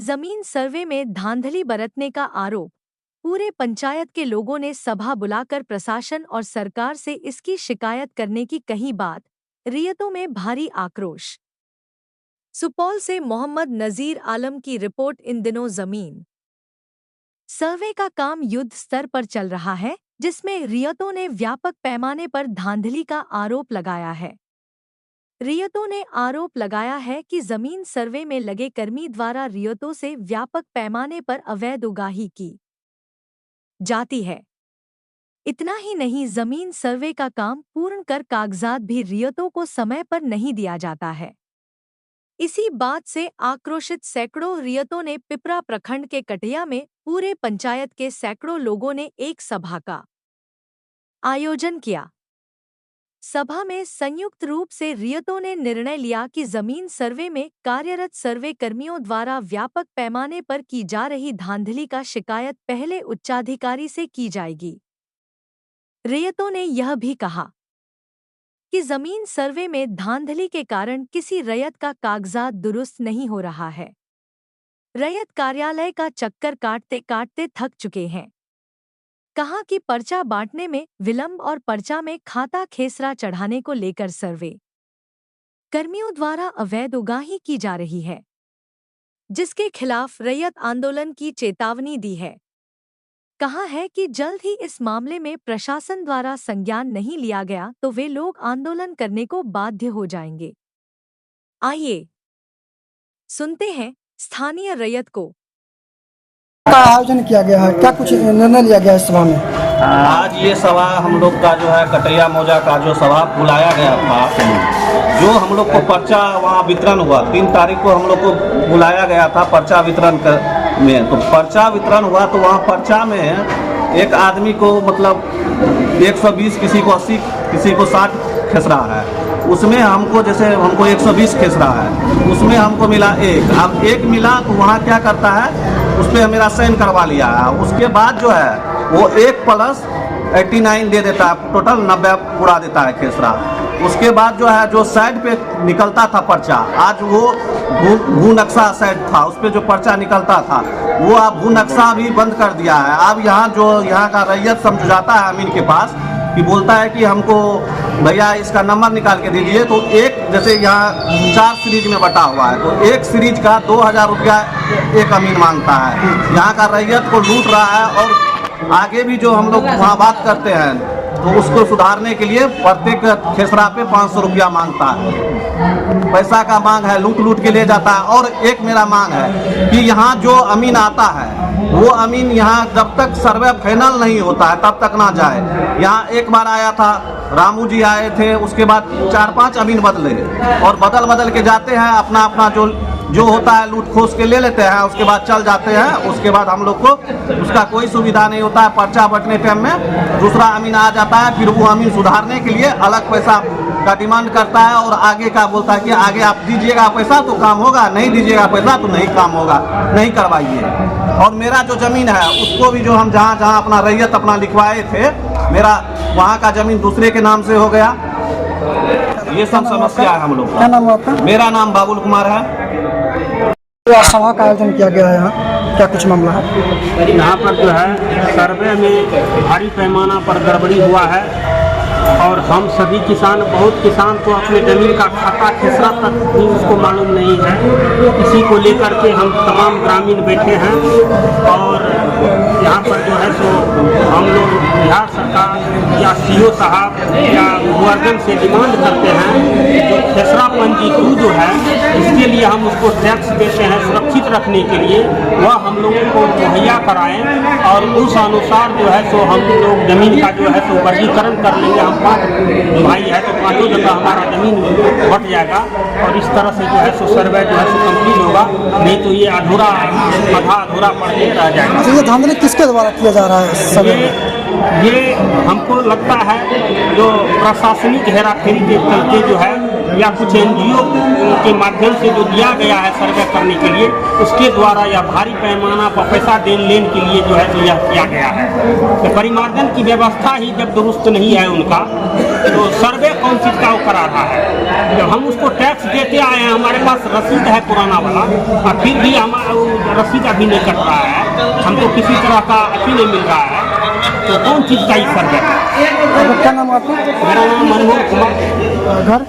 जमीन सर्वे में धांधली बरतने का आरोप। पूरे पंचायत के लोगों ने सभा बुलाकर प्रशासन और सरकार से इसकी शिकायत करने की कही बात। रियतों में भारी आक्रोश। सुपौल से मोहम्मद नजीर आलम की रिपोर्ट। इन दिनों जमीन सर्वे का काम युद्ध स्तर पर चल रहा है, जिसमें रियतों ने व्यापक पैमाने पर धांधली का आरोप लगाया है। रियतों ने आरोप लगाया है कि जमीन सर्वे में लगे कर्मी द्वारा रियतों से व्यापक पैमाने पर अवैध उगाही की जाती है। इतना ही नहीं, जमीन सर्वे का काम पूर्ण कर कागजात भी रियतों को समय पर नहीं दिया जाता है। इसी बात से आक्रोशित सैकड़ों रियतों ने पिपरा प्रखंड के कटिया में पूरे पंचायत के सैकड़ों लोगों ने एक सभा का आयोजन किया। सभा में संयुक्त रूप से रियतों ने निर्णय लिया कि जमीन सर्वे में कार्यरत सर्वे कर्मियों द्वारा व्यापक पैमाने पर की जा रही धांधली का शिकायत पहले उच्चाधिकारी से की जाएगी। रियतों ने यह भी कहा कि जमीन सर्वे में धांधली के कारण किसी रैयत का कागजात दुरुस्त नहीं हो रहा है। रैयत कार्यालय का चक्कर काटते काटते थक चुके हैं। कहा कि पर्चा बांटने में विलंब और पर्चा में खाता खेसरा चढ़ाने को लेकर सर्वे कर्मियों द्वारा अवैध उगाही की जा रही है, जिसके खिलाफ रैयत आंदोलन की चेतावनी दी है। कहा है कि जल्द ही इस मामले में प्रशासन द्वारा संज्ञान नहीं लिया गया तो वे लोग आंदोलन करने को बाध्य हो जाएंगे। आइए सुनते हैं स्थानीय रैयत को। का आयोजन किया गया है, क्या कुछ निर्णय लिया गया है सभा में? आज ये सभा हम लोग का जो है कटैया मौजा का जो सभा बुलाया गया था, जो हम लोग को पर्चा वहाँ वितरण हुआ 3 तारीख को हम लोग को बुलाया गया था पर्चा वितरण में। तो पर्चा वितरण हुआ तो वहाँ पर्चा में एक आदमी को मतलब 120, किसी को 80, किसी को 60 खेसरा है। उसमें हमको जैसे हमको 120 खेसरा है, उसमें हमको मिला 1। अब 1 मिला तो वहाँ क्या करता है, उस पर मेरा साइन करवा लिया है। उसके बाद जो है वो 1 + 89 दे देता है, टोटल 90 पूरा देता है खेसरा। उसके बाद जो है जो साइड पे निकलता था पर्चा, आज वो भू नक्शा साइड था, उस पर जो पर्चा निकलता था वो अब भू नक्शा भी बंद कर दिया है। अब यहाँ का रैयत समझ जाता है अमीन के पास कि बोलता है कि हमको भैया इसका नंबर निकाल के दीजिए। तो एक जैसे यहाँ 4 सीरीज में बटा हुआ है, तो एक सीरीज का 2000 रुपया एक अमीन मांगता है। यहाँ का रैयत को लूट रहा है। और आगे भी जो हम लोग वहाँ बात करते हैं तो उसको सुधारने के लिए प्रत्येक खेसरा पे 500 रुपया मांगता है। पैसा का मांग है, लूट के ले जाता है। और एक मेरा मांग है कि यहाँ जो अमीन आता है वो अमीन यहाँ जब तक सर्वे फाइनल नहीं होता है तब तक ना जाए। यहाँ एक बार आया था, रामू जी आए थे, उसके बाद 4-5 अमीन बदले और बदल के जाते हैं, अपना अपना जो होता है लूट खोस के ले लेते हैं, उसके बाद चल जाते हैं। उसके बाद हम लोग को उसका कोई सुविधा नहीं होता है। पर्चा बटने टाइम में दूसरा अमीन आ जाता है, फिर वो अमीन सुधारने के लिए अलग पैसा का डिमांड करता है और आगे का बोलता है कि आगे आप दीजिएगा पैसा तो काम होगा, नहीं दीजिएगा पैसा तो नहीं काम होगा, नहीं करवाइए। और मेरा जो ज़मीन है उसको भी जो हम जहाँ अपना रैयत अपना लिखवाए थे, मेरा वहाँ का ज़मीन दूसरे के नाम से हो गया। ये सब समस्या है हम लोग। क्या नाम है आपका? मेरा नाम बाबुल कुमार है। सभा का आयोजन किया गया है, यहाँ क्या कुछ मामला है? यहाँ पर जो है सर्वे में भारी पैमाना पर गड़बड़ी हुआ है और हम सभी किसान, बहुत किसान तो अपने जमीन का खाता खेसरा तक भी उसको मालूम नहीं है। इसी को लेकर के हम तमाम ग्रामीण बैठे हैं और यहाँ पर जो है सो हम लोग बिहार सरकार या सीओ साहब या मुआवजे से डिमांड करते हैं कि जो खेसरा पंजीकृत जो है इसके लिए हम उसको टैक्स देते हैं सुरक्षित रखने के लिए, वह हम लोगों को मुहैया कराएं और उस अनुसार जो है सो हम लोग जमीन का जो है सो वर्गीकरण कर लेंगे। हम 5 भाई है तो 5 जगह हमारा जमीन बट जाएगा और इस तरह से जो है सो सर्वे जो है सो कंप्लीट होगा, नहीं तो ये आधा अधूरा पड़ के रह जाएगा। तो ये धांधली किसके द्वारा किया जा रहा है सर्वे में? ये हमको लगता है जो प्रशासनिक हेराफेरी के चलते जो है या कुछ NGO के माध्यम से जो दिया गया है सर्वे करने के लिए, उसके द्वारा या भारी पैमाना पर पैसा देन लेन के लिए जो है तो यह किया गया है। तो परिमार्जन की व्यवस्था ही जब दुरुस्त नहीं है उनका, तो सर्वे कौन चीज़ का वो करा रहा है। जब हम उसको टैक्स देते आए हैं, हमारे पास रसीद है पुराना वाला, और फिर भी हम रसीद अभी नहीं कट रहा है, हमको किसी तरह का अभी नहीं मिल रहा है, तो कौन चीज़ का ही सर्वे है? क्या नाम है आपका? मेरा नाम मनोहर कुमार। घर